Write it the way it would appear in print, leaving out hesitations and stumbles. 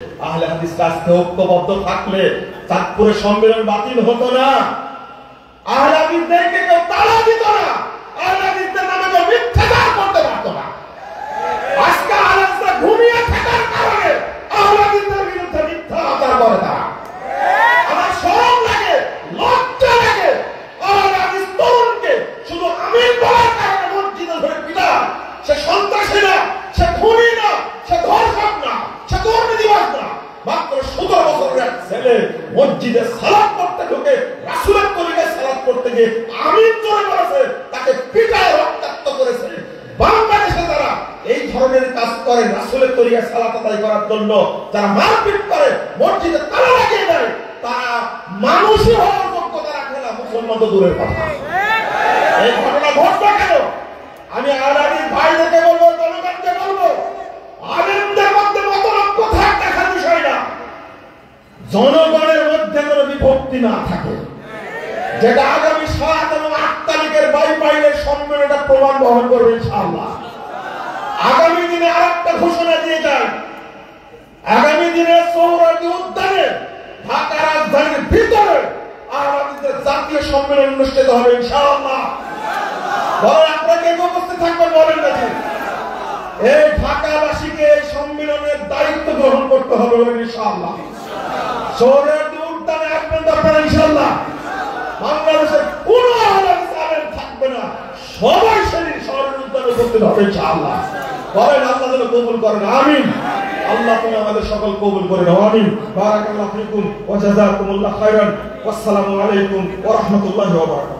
আহলে হাদিস রাষ্ট্রে ঐক্যবদ্ধ থাকলে চাঁদপুরের সম্মেলন বাতিল হতো না, আহলে হাদিসদেরকে কেউ তাড়া দিত না, আহলে হাদিসদের নামে কেউ মিথ্যাচার করতে পারত না। আজকে আহলে হাদিসরা ঘুমিয়ে থাকার কারণে আহলে হাদিসদের বিরুদ্ধে মিথ্যাচার করে তারা। আমার শরম লাগে, লজ্জা লাগে, আহলে হাদিস তরুণকে শুধু আমিন বলার কারণে মসজিদে ধরে পিটান। সে সন্ত্রাসী না, সে খুনি না, সে ধর্ষক না, সে দুর্নীতিবাজ না। মাত্র 17 বছরের এক ছেলে মসজিদে সালাত করতে ঢুকে রাসূলের তরিকায় সালাত করতে গিয়ে আমিন জোরে বলেছে, তাকে পিটায় রক্তাক্ত করেছে। বাংলাদেশে যারা এই ধরনের কাজ করে রাসূলের তরিকায় সালাত আদায় করার জন্য যারা মারপিট করে, মসজিদে তালা লাগিয়ে দেয়, তারা মানুষই হওয়ার যোগ্যতা রাখে না, মুসলমান তো দূরের কথা। এই ঘটনা ঘটবে কেন? আমি আলাদা ভাইদেরকে বলবো, জনগণকে বলবো, আলেমদের মধ্যে মতলক্ষ থাক দেখার বিষয় না, জনগণের মধ্যে কোনো বিভক্তি না থাকে, যেটা আগামী 7 এবং 8 তারিখের বাইপাইলের সম্মেলনটা প্রমাণ বহন করবে ইনশাআল্লাহ। আগামী দিনে আরেকটা ঘোষণা দিয়ে যায়, আগামী দিনে সোহরাওয়ার্দী উদ্যানে ঢাকা রাজধানীর ভিতরে আমাদের জাতীয় সম্মেলন অনুষ্ঠিত হবে ইনশাআল্লাহ। বলেন আপনারা কে উপস্থিত থাকবেন, বলেন নাকি? এই ঢাকাবাসীকে এই সম্মেলনের দায়িত্ব গ্রহণ করতে হবে ইনশাআল্লাহ। সোহরাওয়ার্দী উদ্যানে আসবেন আপনারা ইনশাআল্লাহ। বাংলাদেশের কোনো আলেম থাকবে না, সবাই শহরের উদ্যানে উপস্থিত হবে ইনশাআল্লাহ। বলেন আল্লাহ যেন কবুল করেন, আমিন। আল্লাহ তুমি আমাদের সকল কবুল করে নাও, আমিন। বারাকাল্লাহু ফিকুম ওয়া জাযাকুমুল্লাহু খাইরান। ওয়াসসালামু আলাইকুম ওয়া রাহমাতুল্লাহি ওয়া বারাকাতুহু।